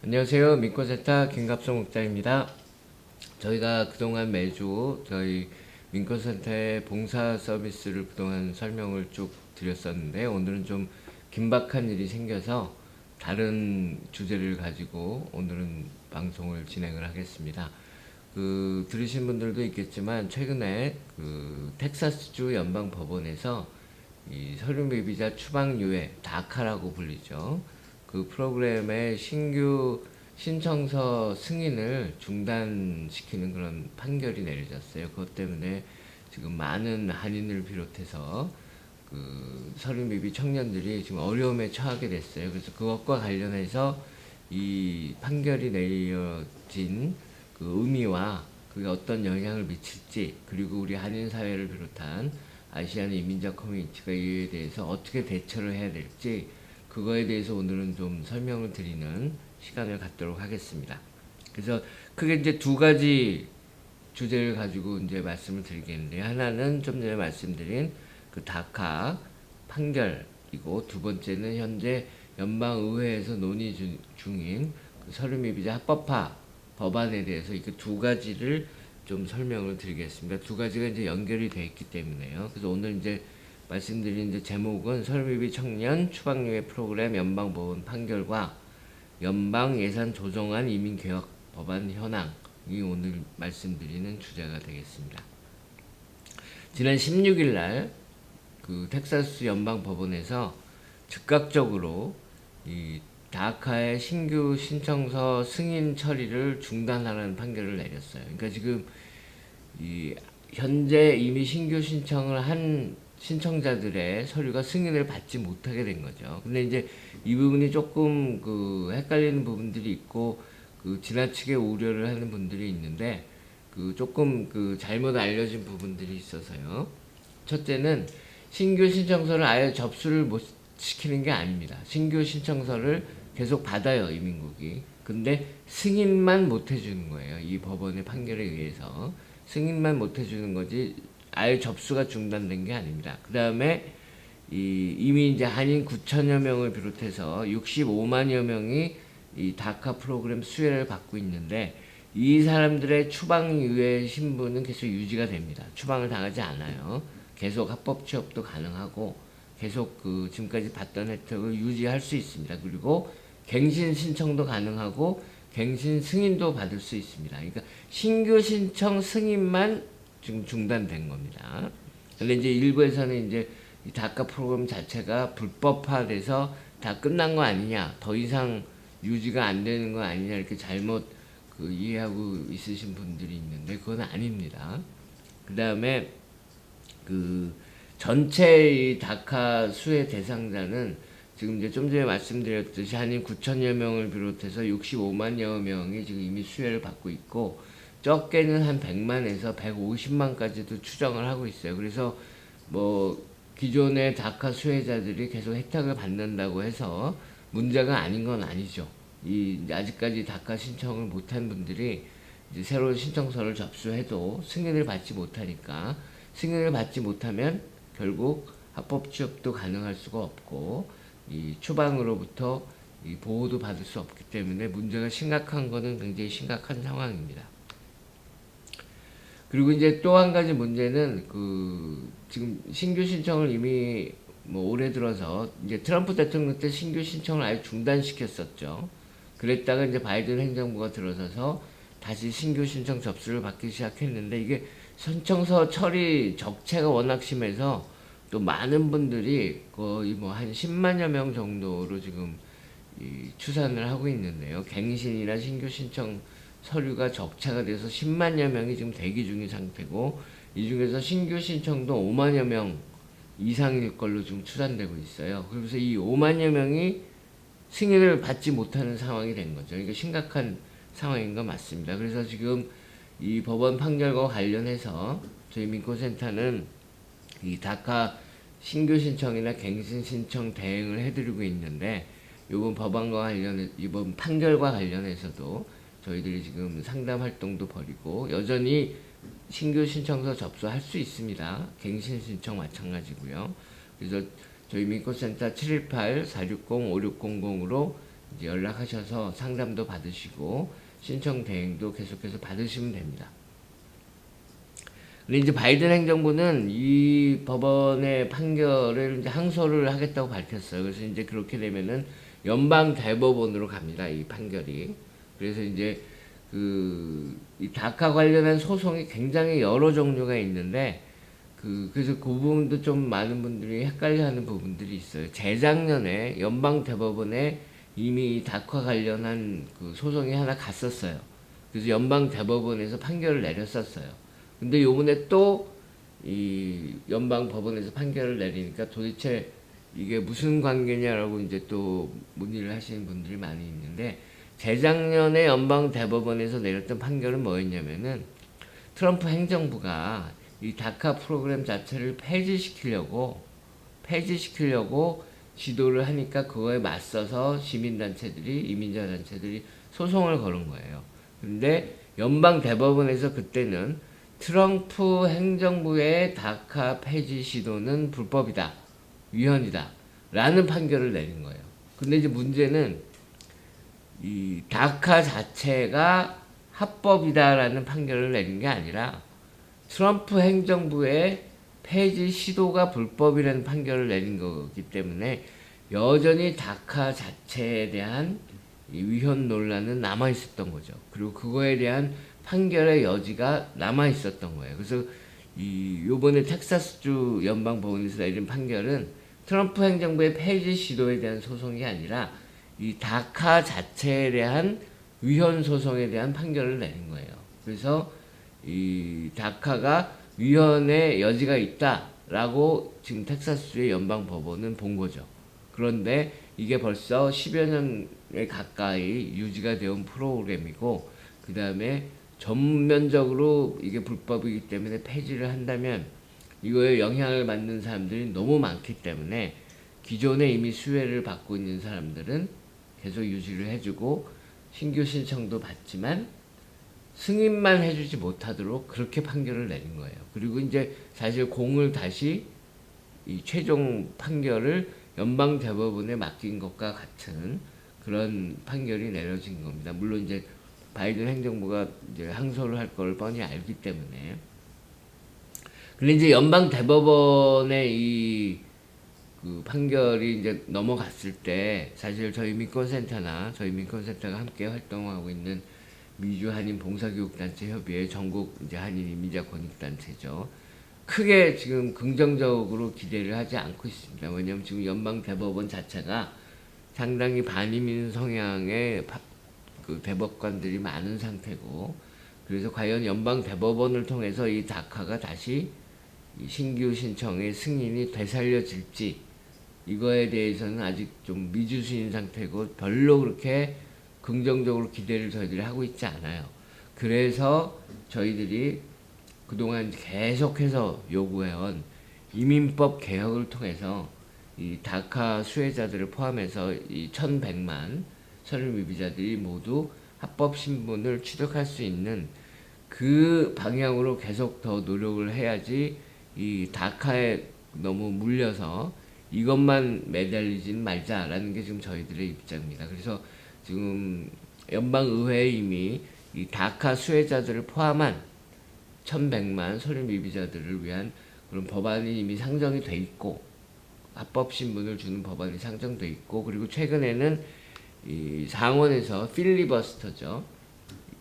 안녕하세요. 민권센터 김갑성 목장입니다. 저희가 그동안 매주 저희 민권센터의 봉사 서비스를 그동안 설명을 쭉 드렸었는데, 오늘은 좀 긴박한 일이 생겨서 다른 주제를 가지고 오늘은 방송을 진행을 하겠습니다. 들으신 분들도 있겠지만, 최근에 텍사스주 연방법원에서 이 서류미비자 추방유예, 다카라고 불리죠. 그 프로그램의 신규 신청서 승인을 중단시키는 그런 판결이 내려졌어요. 그것 때문에 지금 많은 한인을 비롯해서 서류미비 청년들이 지금 어려움에 처하게 됐어요. 그래서 그것과 관련해서 이 판결이 내려진 그 의미와 그게 어떤 영향을 미칠지, 그리고 우리 한인 사회를 비롯한 아시안 이민자 커뮤니티가 이에 대해서 어떻게 대처를 해야 될지, 그거에 대해서 오늘은 좀 설명을 드리는 시간을 갖도록 하겠습니다. 그래서 크게 이제 두 가지 주제를 가지고 이제 말씀을 드리겠는데, 하나는 좀 전에 말씀드린 그 다카 판결이고, 두 번째는 현재 연방의회에서 논의 중인 그 서류미비자 합법화 법안에 대해서 이 두 가지를 좀 설명을 드리겠습니다. 두 가지가 이제 연결이 되어 있기 때문에요. 그래서 오늘 이제 말씀드린 이제 제목은 서류미비 청년 추방유예 프로그램 연방법원 판결과 연방 예산 조정안 이민개혁 법안 현황이 오늘 말씀드리는 주제가 되겠습니다. 지난 16일 날 그 텍사스 연방법원에서 즉각적으로 이 다카의 신규 신청서 승인 처리를 중단하라는 판결을 내렸어요. 그러니까 지금 이 현재 이미 신규 신청을 한 신청자들의 서류가 승인을 받지 못하게 된 거죠. 근데 이제 이 부분이 조금 헷갈리는 부분들이 있고, 지나치게 우려를 하는 분들이 있는데, 조금 잘못 알려진 부분들이 있어서요. 첫째는 신규 신청서를 아예 접수를 못 시키는 게 아닙니다. 신규 신청서를 계속 받아요, 이민국이. 근데 승인만 못 해주는 거예요. 이 법원의 판결에 의해서 승인만 못 해주는 거지, 아예 접수가 중단된 게 아닙니다. 그 다음에 이미 이제 한인 9천여 명을 비롯해서 65만여 명이 이 다카 프로그램 수혜를 받고 있는데, 이 사람들의 추방유예 신분은 계속 유지가 됩니다. 추방을 당하지 않아요. 계속 합법 취업도 가능하고, 계속 지금까지 받던 혜택을 유지할 수 있습니다. 그리고 갱신 신청도 가능하고 갱신 승인도 받을 수 있습니다. 그러니까 신규 신청 승인만 지금 중단된 겁니다. 근데 이제 일부에서는 이제 이 다카 프로그램 자체가 불법화돼서 다 끝난 거 아니냐, 더 이상 유지가 안 되는 거 아니냐, 이렇게 잘못 이해하고 있으신 분들이 있는데, 그건 아닙니다. 그 다음에 전체 이 다카 수혜 대상자는 지금 이제 좀 전에 말씀드렸듯이 한인 9천여 명을 비롯해서 65만여 명이 지금 이미 수혜를 받고 있고, 적게는 한 100만에서 150만까지도 추정을 하고 있어요. 그래서 기존의 다카 수혜자들이 계속 혜택을 받는다고 해서 문제가 아닌 건 아니죠. 아직까지 다카 신청을 못한 분들이 이제 새로운 신청서를 접수해도 승인을 받지 못하니까, 승인을 받지 못하면 결국 합법 취업도 가능할 수가 없고, 이 추방으로부터 이 보호도 받을 수 없기 때문에 문제가 심각한 거는 굉장히 심각한 상황입니다. 그리고 이제 또 한 가지 문제는 지금 신규 신청을 이미 올해 들어서 이제 트럼프 대통령 때 신규 신청을 아예 중단시켰었죠. 그랬다가 이제 바이든 행정부가 들어서서 다시 신규 신청 접수를 받기 시작했는데, 이게 신청서 처리 적체가 워낙 심해서 또 많은 분들이 거의 한 10만여 명 정도로 지금 추산을 하고 있는데요. 갱신이나 신규 신청 서류가 적차가 돼서 10만여 명이 지금 대기 중인 상태고, 이 중에서 신규 신청도 5만여 명 이상일 걸로 지금 추산되고 있어요. 그래서 이 5만여 명이 승인을 받지 못하는 상황이 된 거죠. 이게 심각한 상황인 건 맞습니다. 그래서 지금 이 법원 판결과 관련해서 저희 민권센터는 이 다카 신규 신청이나 갱신 신청 대행을 해드리고 있는데, 이번 판결과 관련해서도 저희들이 지금 상담 활동도 벌이고, 여전히 신규 신청서 접수할 수 있습니다. 갱신 신청 마찬가지고요. 그래서 저희 민권센터 718-460-5600으로 이제 연락하셔서 상담도 받으시고 신청 대행도 계속해서 받으시면 됩니다. 근데 이제 바이든 행정부는 이 법원의 판결을 이제 항소를 하겠다고 밝혔어요. 그래서 이제 그렇게 되면은 연방 대법원으로 갑니다. 이 판결이. 그래서 이제 이 다카 관련한 소송이 굉장히 여러 종류가 있는데 그래서 그 부분도 좀 많은 분들이 헷갈려하는 부분들이 있어요. 재작년에 연방 대법원에 이미 다카 관련한 그 소송이 하나 갔었어요. 그래서 연방 대법원에서 판결을 내렸었어요. 근데 요번에 또 이 연방 법원에서 판결을 내리니까 도대체 이게 무슨 관계냐라고 이제 또 문의를 하시는 분들이 많이 있는데, 재작년에 연방 대법원에서 내렸던 판결은 뭐였냐면은 트럼프 행정부가 이 다카 프로그램 자체를 폐지시키려고 지도를 하니까 그거에 맞서서 시민단체들이, 이민자 단체들이 소송을 거는 거예요. 근데 연방 대법원에서 그때는 트럼프 행정부의 다카 폐지 시도는 불법이다, 위헌이다 라는 판결을 내린 거예요. 근데 이제 문제는 이 다카 자체가 합법이다라는 판결을 내린 게 아니라 트럼프 행정부의 폐지 시도가 불법이라는 판결을 내린 거기 때문에 여전히 다카 자체에 대한 이 위헌 논란은 남아 있었던 거죠. 그리고 그거에 대한 판결의 여지가 남아 있었던 거예요. 그래서 요번에 텍사스주 연방 법원에서 내린 판결은 트럼프 행정부의 폐지 시도에 대한 소송이 아니라 이 다카 자체에 대한 위헌 소송에 대한 판결을 내린 거예요. 그래서 이 다카가 위헌의 여지가 있다라고 지금 텍사스주의 연방 법원은 본 거죠. 그런데 이게 벌써 10여 년에 가까이 유지가 되어 온 프로그램이고, 그 다음에 전면적으로 이게 불법이기 때문에 폐지를 한다면 이거에 영향을 받는 사람들이 너무 많기 때문에 기존에 이미 수혜를 받고 있는 사람들은 계속 유지를 해주고 신규 신청도 받지만 승인만 해주지 못하도록 그렇게 판결을 내린 거예요. 그리고 이제 사실 공을 다시 이 최종 판결을 연방 대법원에 맡긴 것과 같은 그런 판결이 내려진 겁니다. 물론 이제 바이든 행정부가 이제 항소를 할 걸 뻔히 알기 때문에. 근데 이제 연방 대법원의 그 판결이 이제 넘어갔을 때 사실 저희 민권센터가 함께 활동하고 있는 미주 한인 봉사교육단체 협의회 전국 이제 한인 이민자 권익단체죠. 크게 지금 긍정적으로 기대를 하지 않고 있습니다. 왜냐하면 지금 연방 대법원 자체가 상당히 반이민 성향의 그 대법관들이 많은 상태고, 그래서 과연 연방 대법원을 통해서 이 다카가 다시 이 신규 신청의 승인이 되살려질지 이거에 대해서는 아직 좀 미지수인 상태고 별로 그렇게 긍정적으로 기대를 저희들이 하고 있지 않아요. 그래서 저희들이 그동안 계속해서 요구해온 이민법 개혁을 통해서 이 다카 수혜자들을 포함해서 이 1100만 서류 미비자들이 모두 합법 신분을 취득할 수 있는 그 방향으로 계속 더 노력을 해야지 이 다카에 너무 물려서 이것만 매달리진 말자라는 게 지금 저희들의 입장입니다. 그래서 지금 연방의회에 이미 이 다카 수혜자들을 포함한 1100만 서류 미비자들을 위한 그런 법안이 이미 상정이 돼 있고, 합법 신분을 주는 법안이 상정돼 있고, 그리고 최근에는 이 상원에서 필리버스터죠.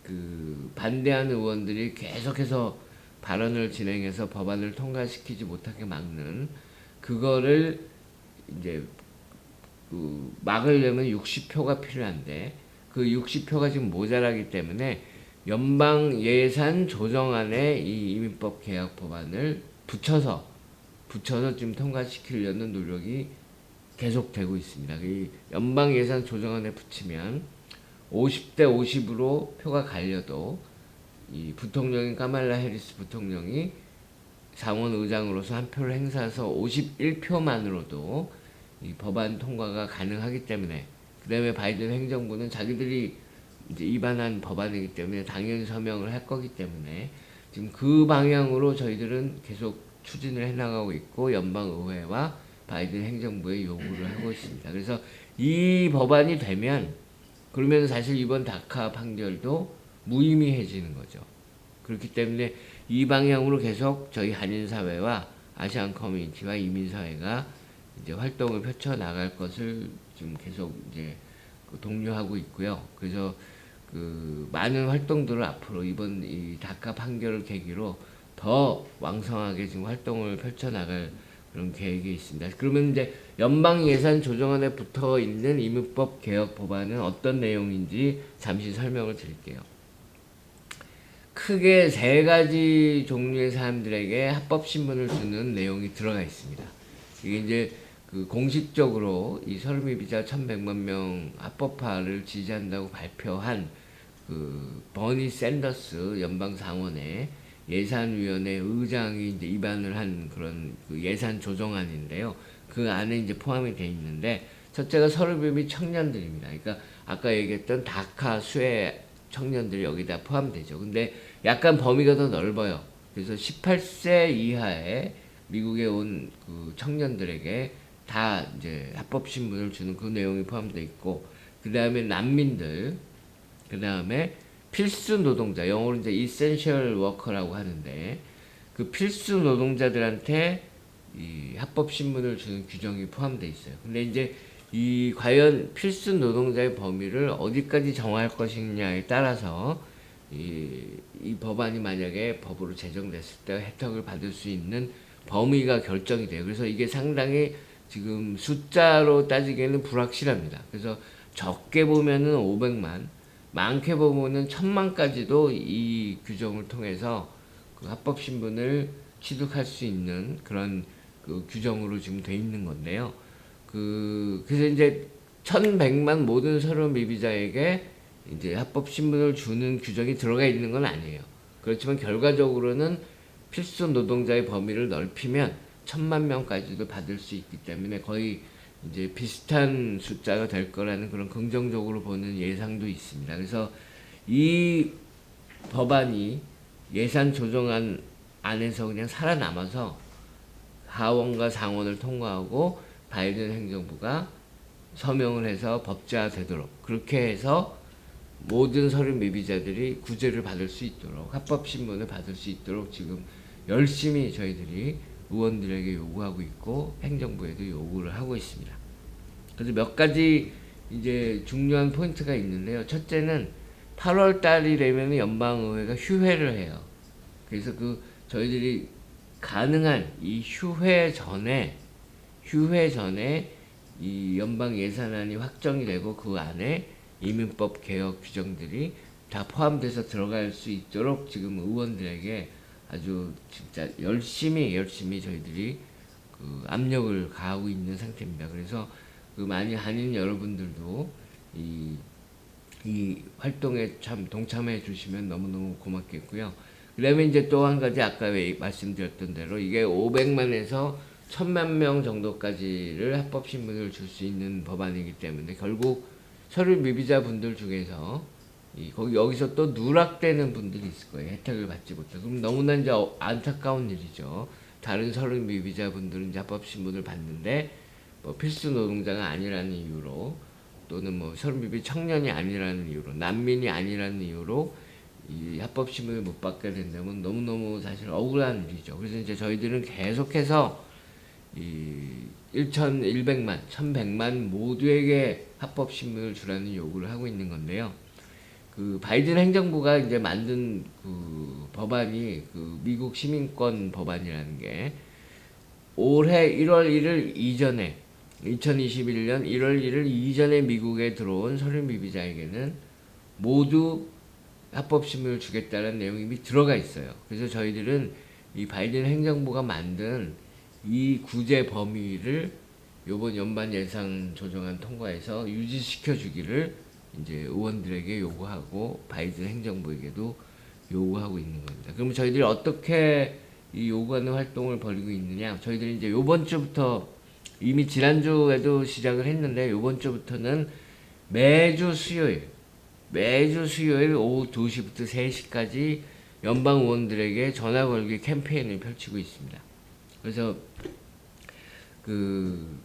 그 반대하는 의원들이 계속해서 발언을 진행해서 법안을 통과시키지 못하게 막는 그거를 이제 그 막으려면 60표가 필요한데 그 60표가 지금 모자라기 때문에 연방 예산 조정안에 이 이민법 개혁 법안을 붙여서 지금 통과시키려는 노력이 계속되고 있습니다. 이 연방 예산 조정안에 붙이면 50대 50으로 표가 갈려도 이 부통령인 카말라 해리스 부통령이 상원 의장으로서 한 표를 행사해서 51표만으로도 이 법안 통과가 가능하기 때문에, 그 다음에 바이든 행정부는 자기들이 이제 입안한 법안이기 때문에 당연히 서명을 할 거기 때문에 지금 그 방향으로 저희들은 계속 추진을 해나가고 있고 연방의회와 바이든 행정부에 요구를 하고 있습니다. 그래서 이 법안이 되면 그러면 사실 이번 다카 판결도 무의미해지는 거죠. 그렇기 때문에 이 방향으로 계속 저희 한인사회와 아시안 커뮤니티와 이민사회가 이제 활동을 펼쳐 나갈 것을 지금 계속 이제 독려하고 있고요. 그래서 그 많은 활동들을 앞으로 이번 이 다카 판결을 계기로 더 왕성하게 지금 활동을 펼쳐 나갈 그런 계획이 있습니다. 그러면 이제 연방 예산 조정안에 붙어 있는 이민법 개혁 법안은 어떤 내용인지 잠시 설명을 드릴게요. 크게 세 가지 종류의 사람들에게 합법 신분을 주는 내용이 들어가 있습니다. 이게 이제 그 공식적으로 이 서류 비자 1,100만 명 합법화를 지지한다고 발표한 그 버니 샌더스 연방 상원의 예산위원회 의장이 이제 입안을 한 그런 그 예산 조정안인데요. 그 안에 이제 포함이 돼 있는데 첫째가 서류 및 청년들입니다. 그러니까 아까 얘기했던 다카 수혜 청년들이 여기다 포함되죠. 근데 약간 범위가 더 넓어요. 그래서 18세 이하의 미국에 온 그 청년들에게 다 이제 합법 신분을 주는 그 내용이 포함되어 있고, 그 다음에 난민들, 그 다음에 필수 노동자, 영어로 이제 essential worker라고 하는데, 그 필수 노동자들한테 이 합법 신분을 주는 규정이 포함되어 있어요. 근데 이제 이 과연 필수 노동자의 범위를 어디까지 정할 것이냐에 따라서 이 법안이 만약에 법으로 제정됐을 때 혜택을 받을 수 있는 범위가 결정이 돼요. 그래서 이게 상당히 지금 숫자로 따지기에는 불확실합니다. 그래서 적게 보면은 500만, 많게 보면은 1000만까지도 이 규정을 통해서 그 합법 신분을 취득할 수 있는 그런 그 규정으로 지금 돼 있는 건데요. 그래서 이제 1100만 모든 서류 미비자에게 이제 합법 신분을 주는 규정이 들어가 있는 건 아니에요. 그렇지만 결과적으로는 필수 노동자의 범위를 넓히면 1000만 명까지도 받을 수 있기 때문에 거의 이제 비슷한 숫자가 될 거라는 그런 긍정적으로 보는 예상도 있습니다. 그래서 이 법안이 예산 조정안 안에서 그냥 살아남아서 하원과 상원을 통과하고 바이든 행정부가 서명을 해서 법제화되도록, 그렇게 해서 모든 서류 미비자들이 구제를 받을 수 있도록, 합법 신분을 받을 수 있도록 지금 열심히 저희들이 의원들에게 요구하고 있고 행정부에도 요구를 하고 있습니다. 그래서 몇 가지 이제 중요한 포인트가 있는데요. 첫째는 8월 달이 되면 연방의회가 휴회를 해요. 그래서 그 저희들이 가능한 이 휴회 전에 이 연방 예산안이 확정이 되고 그 안에 이민법 개혁 규정들이 다 포함돼서 들어갈 수 있도록 지금 의원들에게 아주 진짜 열심히 저희들이 그 압력을 가하고 있는 상태입니다. 그래서 그 많이 한인 여러분들도 이 활동에 참 동참해 주시면 너무너무 고맙겠고요. 그 다음에 이제 또 한 가지 아까 말씀드렸던 대로 이게 500만에서 1000만 명 정도까지를 합법 신분을 줄 수 있는 법안이기 때문에 결국 서류 미비자 분들 중에서 여기서 또 누락되는 분들이 있을 거예요. 혜택을 받지 못해. 그럼 너무나 이제 안타까운 일이죠. 다른 서류 미비자 분들은 이제 합법 신분을 받는데 뭐 필수 노동자가 아니라는 이유로, 또는 뭐 서류 미비 청년이 아니라는 이유로, 난민이 아니라는 이유로 이 합법 신분을 못 받게 된다면 너무너무 사실 억울한 일이죠. 그래서 이제 저희들은 계속해서 이 1,100만, 1,100만 모두에게 합법 신분을 주라는 요구를 하고 있는 건데요. 그 바이든 행정부가 이제 만든 그 법안이 그 미국 시민권 법안이라는 게 올해 1월 1일 이전에 2021년 1월 1일 이전에 미국에 들어온 서류 미비자에게는 모두 합법 신분을 주겠다는 내용이 이미 들어가 있어요. 그래서 저희들은 이 바이든 행정부가 만든 이 구제 범위를 요번 연방 예산 조정안 통과해서 유지시켜 주기를 이제 의원들에게 요구하고 바이든 행정부에게도 요구하고 있는 겁니다. 그러면 저희들이 어떻게 이 요구하는 활동을 벌이고 있느냐? 저희들이 이제 요번 주부터, 이미 지난주에도 시작을 했는데 요번 주부터는 매주 수요일 오후 2시부터 3시까지 연방 의원들에게 전화 걸기 캠페인을 펼치고 있습니다. 그래서 그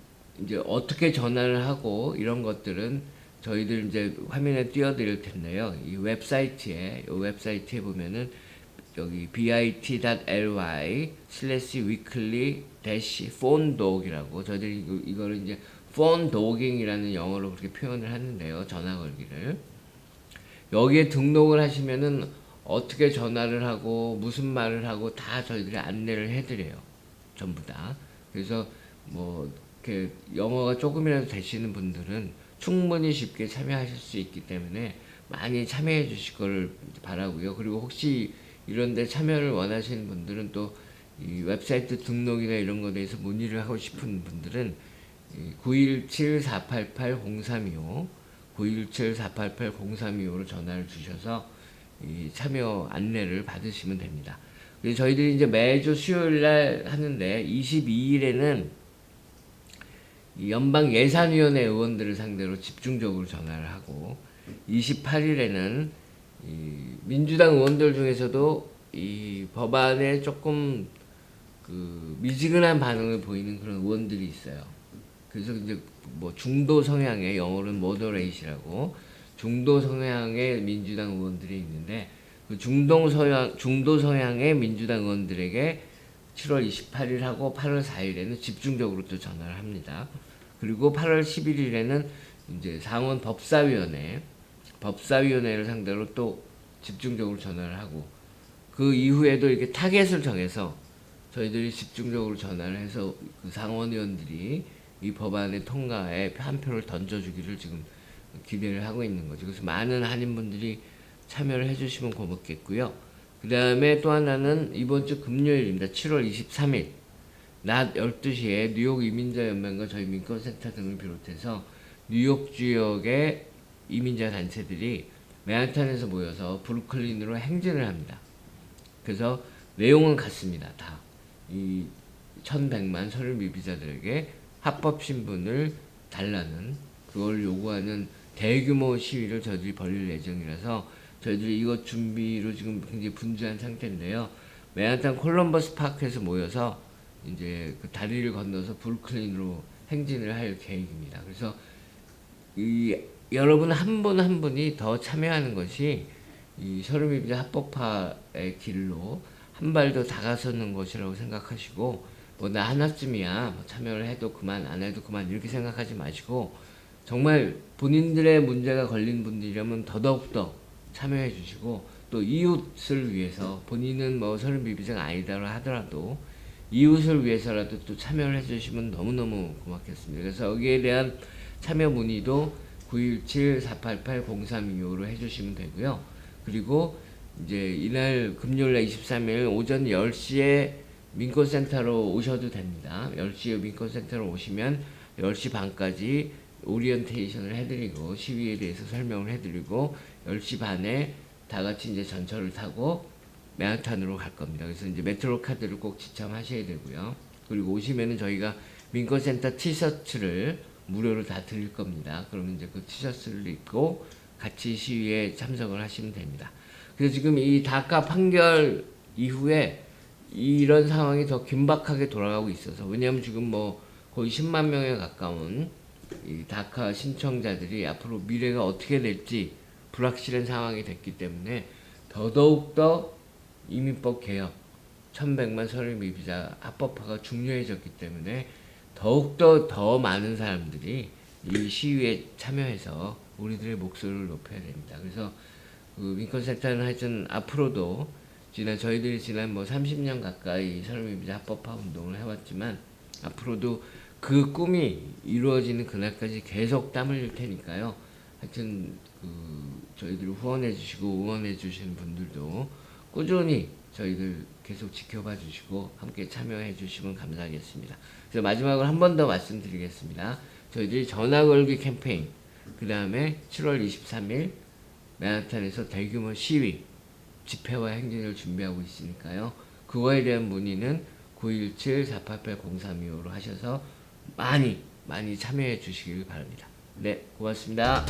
이제 어떻게 전화를 하고 이런 것들은 저희들 이제 화면에 띄워드릴 텐데요. 이 웹사이트에 보면은 여기 bit.ly/weekly-phone-dog이라고 저희들이 이거를 이제 phone dogging이라는 영어로 그렇게 표현을 하는데요. 전화 걸기를. 여기에 등록을 하시면은 어떻게 전화를 하고 무슨 말을 하고 다 저희들이 안내를 해드려요. 전부 다. 그래서 뭐 이렇게 영어가 조금이라도 되시는 분들은 충분히 쉽게 참여하실 수 있기 때문에 많이 참여해 주실 걸 바라고요. 그리고 혹시 이런데 참여를 원하시는 분들은 또 이 웹사이트 등록이나 이런 거에 대해서 문의를 하고 싶은 분들은 917-488-0325 917-488-0325로 전화를 주셔서 이 참여 안내를 받으시면 됩니다. 그래서 저희들이 이제 매주 수요일 날 하는데 22일에는 연방 예산위원회 의원들을 상대로 집중적으로 전화를 하고 28일에는 민주당 의원들 중에서도 이 법안에 조금 그 미지근한 반응을 보이는 그런 의원들이 있어요. 그래서 이제 뭐 중도 성향의 영어로는 moderate이라고 중도 성향의 민주당 의원들이 있는데 그 중도 성향의 민주당 의원들에게 7월 28일하고 8월 4일에는 집중적으로 또 전화를 합니다. 그리고 8월 11일에는 이제 상원 법사위원회를 상대로 또 집중적으로 전화를 하고 그 이후에도 이렇게 타겟을 정해서 저희들이 집중적으로 전화를 해서 그 상원의원들이 이 법안의 통과에 한 표를 던져주기를 지금 기대를 하고 있는 거죠. 그래서 많은 한인분들이 참여를 해주시면 고맙겠고요. 그 다음에 또 하나는 이번 주 금요일입니다. 7월 23일 낮 12시에 뉴욕 이민자 연맹과 저희 민권센터 등을 비롯해서 뉴욕 지역의 이민자 단체들이 맨하탄에서 모여서 브루클린으로 행진을 합니다. 그래서 내용은 같습니다. 다. 이 1100만 서류 미비자들에게 합법 신분을 달라는 그걸 요구하는 대규모 시위를 저희들이 벌일 예정이라서 저희들이 이것 준비로 지금 굉장히 분주한 상태인데요. 맨하탄 콜럼버스 파크에서 모여서 이제 그 다리를 건너서 브루클린으로 행진을 할 계획입니다. 그래서 이 여러분 한 분 한 분이 더 참여하는 것이 이 서류미비자 합법화의 길로 한 발 더 다가서는 것이라고 생각하시고 뭐 나 하나쯤이야 뭐 참여를 해도 그만 안 해도 그만 이렇게 생각하지 마시고 정말 본인들의 문제가 걸린 분들이라면 더더욱더 참여해 주시고 또 이웃을 위해서 본인은 뭐 서류미비자가 아니다라 하더라도 이웃을 위해서라도 또 참여를 해주시면 너무너무 고맙겠습니다. 그래서 여기에 대한 참여 문의도 917-488-0325로 해주시면 되고요. 그리고 이제 이날 금요일날 23일 오전 10시에 민권센터로 오셔도 됩니다. 10시에 민권센터로 오시면 10시 반까지 오리엔테이션을 해드리고 시위에 대해서 설명을 해드리고 10시 반에 다 같이 이제 전철을 타고 맨하탄으로 갈 겁니다. 그래서 이제 메트로 카드를 꼭 지참하셔야 되고요. 그리고 오시면은 저희가 민권센터 티셔츠를 무료로 다 드릴 겁니다. 그러면 이제 그 티셔츠를 입고 같이 시위에 참석을 하시면 됩니다. 그래서 지금 이 다카 판결 이후에 이런 상황이 더 긴박하게 돌아가고 있어서 왜냐하면 지금 뭐 거의 10만 명에 가까운 이 다카 신청자들이 앞으로 미래가 어떻게 될지 불확실한 상황이 됐기 때문에 더더욱더 이민법 개혁 1100만 서류 미비자 합법화가 중요해졌기 때문에 더욱더 더 많은 사람들이 이 시위에 참여해서 우리들의 목소리를 높여야 됩니다. 그래서 그 민권센터는 하여튼 앞으로도 저희들이 지난 뭐 30년 가까이 서류 미비자 합법화 운동을 해왔지만 앞으로도 그 꿈이 이루어지는 그날까지 계속 땀 흘릴 테니까요. 하여튼 그 저희들을 후원해 주시고 응원해 주시는 분들도 꾸준히 저희들 계속 지켜봐 주시고 함께 참여해 주시면 감사하겠습니다. 그래서 마지막으로 한 번 더 말씀드리겠습니다. 저희들이 전화 걸기 캠페인 그 다음에 7월 23일 맨하탄에서 대규모 시위 집회와 행진을 준비하고 있으니까요. 그거에 대한 문의는 917-488-0325로 하셔서 많이 참여해 주시길 바랍니다. 네, 고맙습니다.